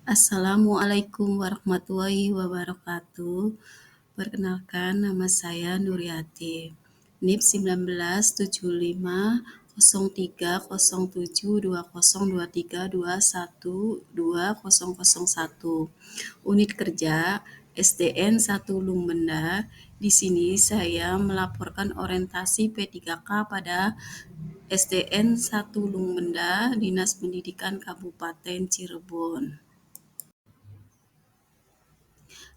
Assalamualaikum warahmatullahi wabarakatuh. Perkenalkan, nama saya Nuryati. NIP 1970072023212001. Unit kerja SDN 1 Lumbenda. Di sini saya melaporkan orientasi P3K pada SDN 1 Lumbenda, Dinas Pendidikan Kabupaten Cirebon.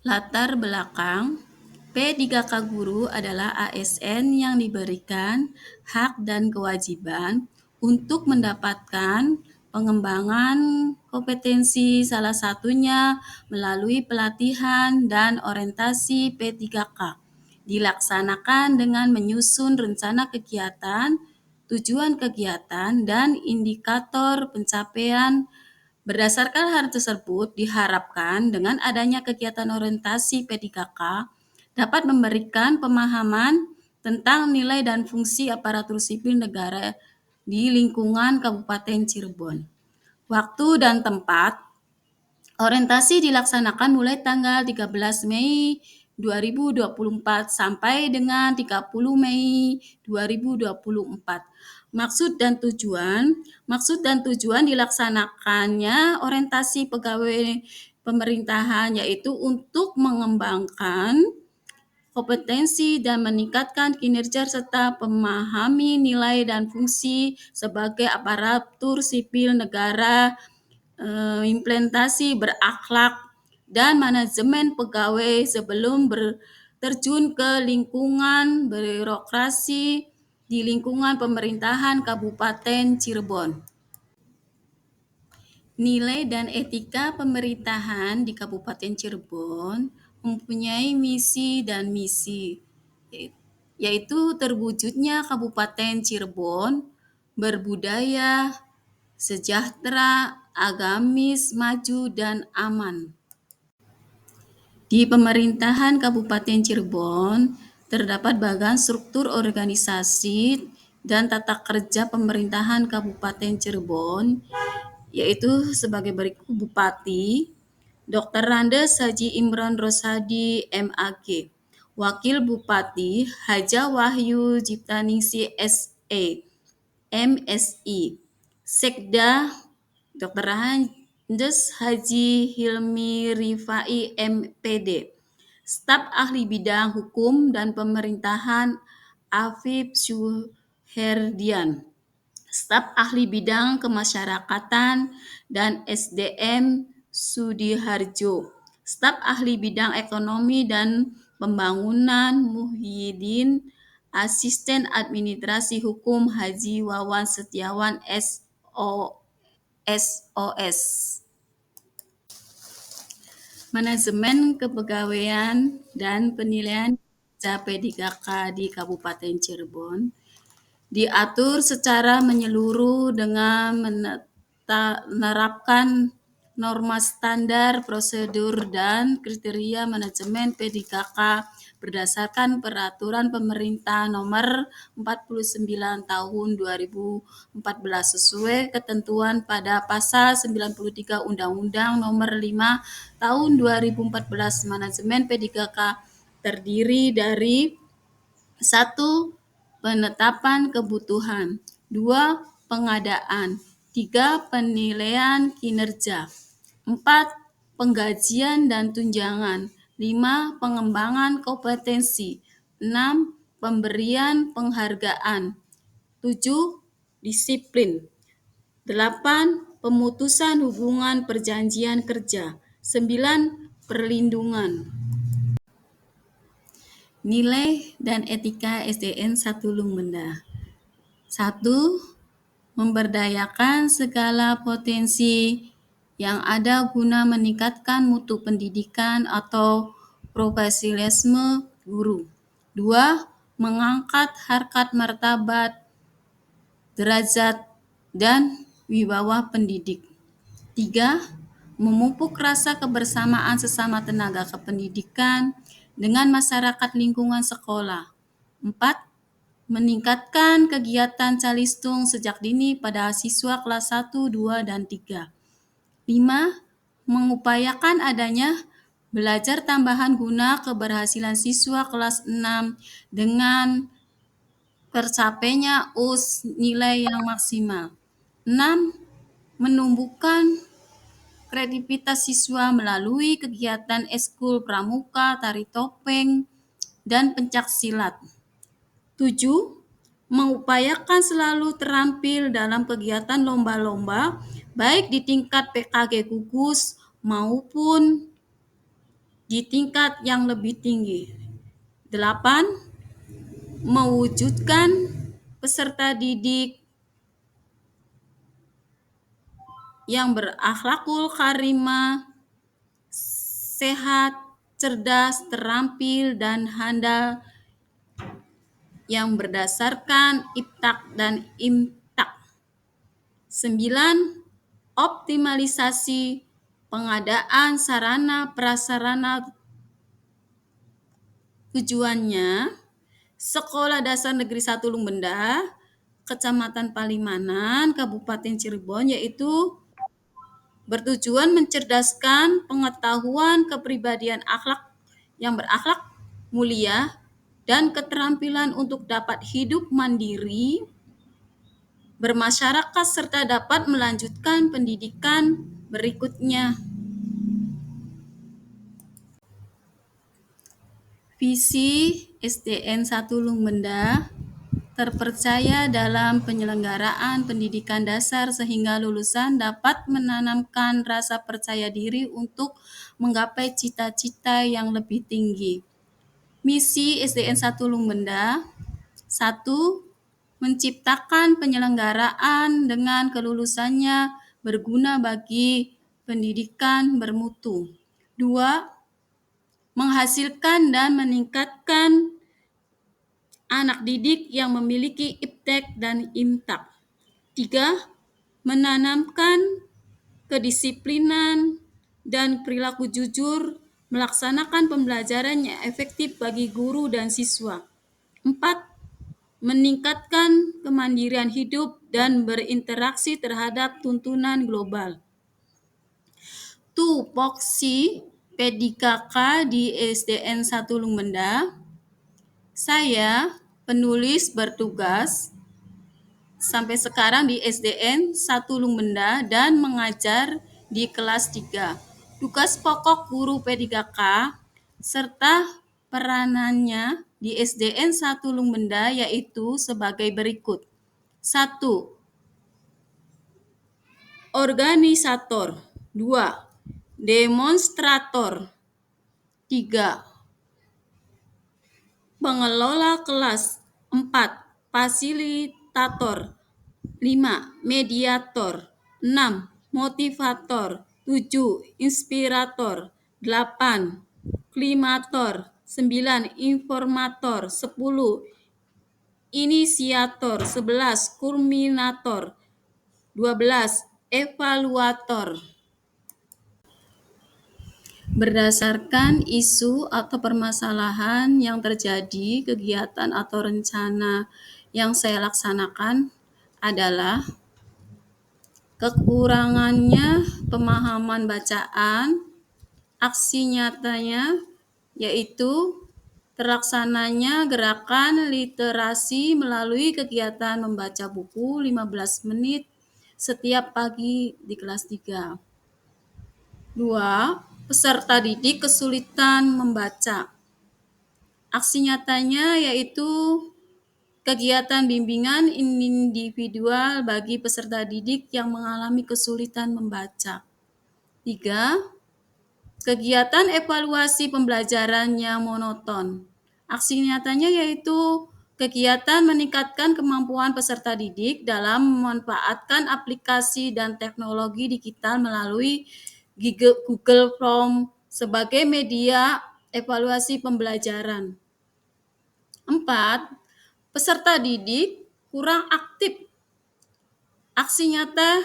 Latar belakang, P3K Guru adalah ASN yang diberikan hak dan kewajiban untuk mendapatkan pengembangan kompetensi, salah satunya melalui pelatihan dan orientasi P3K. Dilaksanakan dengan menyusun rencana kegiatan, tujuan kegiatan, dan indikator pencapaian. Berdasarkan hal tersebut, diharapkan dengan adanya kegiatan orientasi P3K dapat memberikan pemahaman tentang nilai dan fungsi aparatur sipil negara di lingkungan Kabupaten Cirebon. Waktu dan tempat, orientasi dilaksanakan mulai tanggal 13 Mei 2024 sampai dengan 30 Mei 2024. Maksud dan tujuan dilaksanakannya orientasi pegawai pemerintahan yaitu untuk mengembangkan kompetensi dan meningkatkan kinerja serta memahami nilai dan fungsi sebagai aparatur sipil negara, implementasi berakhlak dan manajemen pegawai sebelum terjun ke lingkungan birokrasi di lingkungan pemerintahan Kabupaten Cirebon. Nilai dan etika pemerintahan di Kabupaten Cirebon mempunyai misi dan misi, yaitu terwujudnya Kabupaten Cirebon berbudaya, sejahtera, agamis, maju, dan aman. Di pemerintahan Kabupaten Cirebon, terdapat bagan struktur organisasi dan tata kerja pemerintahan Kabupaten Cirebon, yaitu sebagai berikut: Bupati, Dr. Randes Haji Imron Rosadi MAG, Wakil Bupati Haja Wahyu Ciptaningsih SE, MSI, Sekda Dr. Randes Haji Hilmi Rifai MPD, Staf Ahli Bidang Hukum dan Pemerintahan Afif Suherdian, Staf Ahli Bidang Kemasyarakatan dan SDM Sudiharjo, Staf Ahli Bidang Ekonomi dan Pembangunan Muhyiddin, Asisten Administrasi Hukum Haji Wawan Setiawan SOS. Manajemen Kepegawaian dan Penilaian P3K di Kabupaten Cirebon diatur secara menyeluruh dengan menerapkan norma standar, prosedur, dan kriteria manajemen P3K berdasarkan Peraturan Pemerintah Nomor 49 Tahun 2014 sesuai ketentuan pada Pasal 93 Undang-Undang Nomor 5 Tahun 2014. Manajemen P3K terdiri dari 1. Penetapan kebutuhan. 2. Pengadaan. 3. Penilaian kinerja. 4. Penggajian dan tunjangan. 5. Pengembangan kompetensi. 6. Pemberian penghargaan. 7. Disiplin. 8. Pemutusan hubungan perjanjian kerja. 9. Perlindungan. Nilai dan etika SDN 1 Lumbenda. 1. Memberdayakan segala potensi yang ada guna meningkatkan mutu pendidikan atau profesionalisme guru. 2. Mengangkat harkat martabat, derajat, dan wibawa pendidik. 3. Memupuk rasa kebersamaan sesama tenaga kependidikan dengan masyarakat lingkungan sekolah. 4. Meningkatkan kegiatan calistung sejak dini pada siswa kelas 1, 2, dan 3. 5. mengupayakan adanya belajar tambahan guna keberhasilan siswa kelas 6 dengan tercapainya US nilai yang maksimal. 6. Menumbuhkan kreativitas siswa melalui kegiatan ekskul pramuka, tari topeng, dan pencak silat. 7. Mengupayakan selalu terampil dalam kegiatan lomba-lomba, baik di tingkat PKG gugus maupun di tingkat yang lebih tinggi. 8. Mewujudkan peserta didik yang berakhlakul karimah, sehat, cerdas, terampil, dan handal yang berdasarkan IPTAK dan IMTAK. 9. Optimalisasi pengadaan sarana prasarana. Tujuannya, Sekolah Dasar Negeri 1 Lumbenda, Kecamatan Palimanan, Kabupaten Cirebon, yaitu bertujuan mencerdaskan pengetahuan kepribadian akhlak yang berakhlak mulia dan keterampilan untuk dapat hidup mandiri, bermasyarakat, serta dapat melanjutkan pendidikan berikutnya. Visi SDN 1 Lumbenda terpercaya dalam penyelenggaraan pendidikan dasar sehingga lulusan dapat menanamkan rasa percaya diri untuk menggapai cita-cita yang lebih tinggi. Misi SDN 1 Lumbenda: 1. Menciptakan penyelenggaraan dengan kelulusannya berguna bagi pendidikan bermutu. 2. Menghasilkan dan meningkatkan anak didik yang memiliki IPTEK dan IMTAK. 3. Menanamkan kedisiplinan dan perilaku jujur, melaksanakan pembelajaran yang efektif bagi guru dan siswa. 4. Meningkatkan kemandirian hidup dan berinteraksi terhadap tuntunan global. Tupoksi P3K di SDN 1 Lumbenda. Saya penulis bertugas sampai sekarang di SDN 1 Lumbenda dan mengajar di kelas 3. Tugas pokok guru P3K serta peranannya di SDN 1 Lumbenda yaitu sebagai berikut. 1. Organisator. 2. Demonstrator. 3. Pengelola kelas. 4. Fasilitator. 5. Mediator. 6. Motivator. 7. Inspirator. 8. Klimator. 9. Informator. 10. Inisiator. 11. Kulminator. 12. Evaluator. Berdasarkan isu atau permasalahan yang terjadi, kegiatan atau rencana yang saya laksanakan adalah kekurangannya pemahaman bacaan, aksi nyatanya yaitu terlaksananya gerakan literasi melalui kegiatan membaca buku 15 menit setiap pagi di kelas 3. 2. Peserta didik kesulitan membaca. Aksi nyatanya yaitu kegiatan bimbingan individual bagi peserta didik yang mengalami kesulitan membaca. 3. Kegiatan evaluasi pembelajaran yang monoton. Aksi nyatanya yaitu kegiatan meningkatkan kemampuan peserta didik dalam memanfaatkan aplikasi dan teknologi digital melalui Google Form sebagai media evaluasi pembelajaran. 4. Peserta didik kurang aktif. Aksi nyata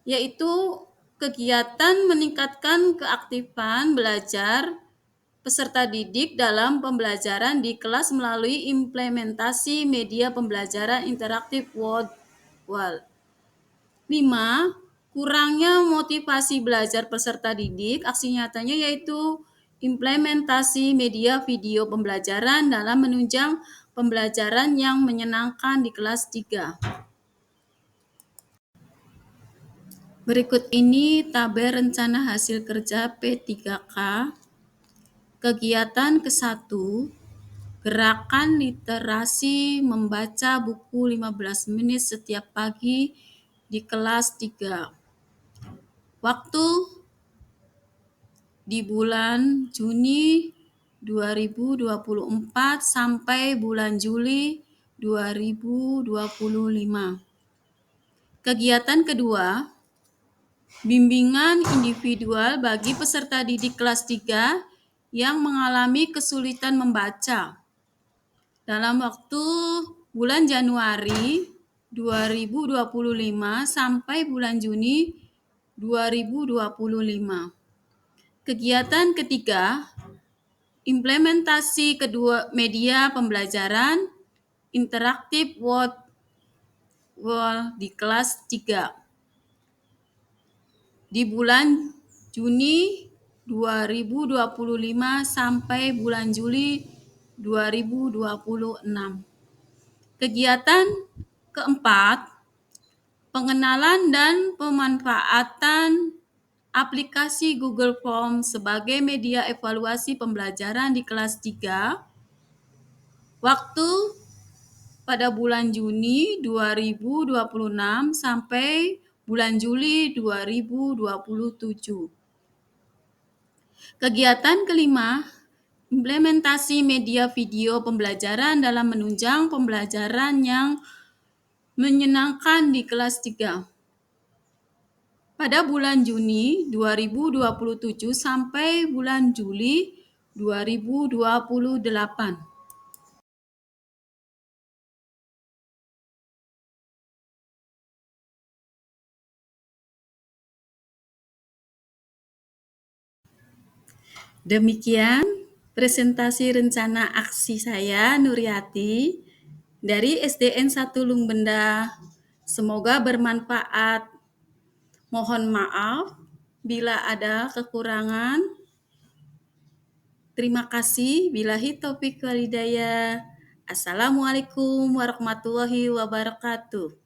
yaitu kegiatan meningkatkan keaktifan belajar peserta didik dalam pembelajaran di kelas melalui implementasi media pembelajaran interaktif Word. 5. Kurangnya motivasi belajar peserta didik, aksi nyatanya yaitu implementasi media video pembelajaran dalam menunjang pembelajaran yang menyenangkan di kelas 3. Berikut ini tabel rencana hasil kerja P3K. Kegiatan ke-1, gerakan literasi membaca buku 15 menit setiap pagi di kelas 3. Waktu di bulan Juni 2024 sampai bulan Juli 2025. Kegiatan kedua, bimbingan individual bagi peserta didik kelas 3 yang mengalami kesulitan membaca. Dalam waktu bulan Januari 2025 sampai bulan Juni 2025. Kegiatan ketiga, implementasi kedua media pembelajaran interaktif wall di kelas 3. Di bulan Juni 2025 sampai bulan Juli 2026. Kegiatan keempat, pengenalan dan pemanfaatan aplikasi Google Form sebagai media evaluasi pembelajaran di kelas 3. Waktu pada bulan Juni 2026 sampai bulan Juli 2027. Kegiatan kelima, implementasi media video pembelajaran dalam menunjang pembelajaran yang menyenangkan di kelas 3. Pada bulan Juni 2027 sampai bulan Juli 2028. Demikian presentasi rencana aksi saya, Nuryati, dari SDN 1 Lungbenda. Semoga bermanfaat. Mohon maaf bila ada kekurangan. Terima kasih. Billahi taufiq wal hidayah. Assalamualaikum warahmatullahi wabarakatuh.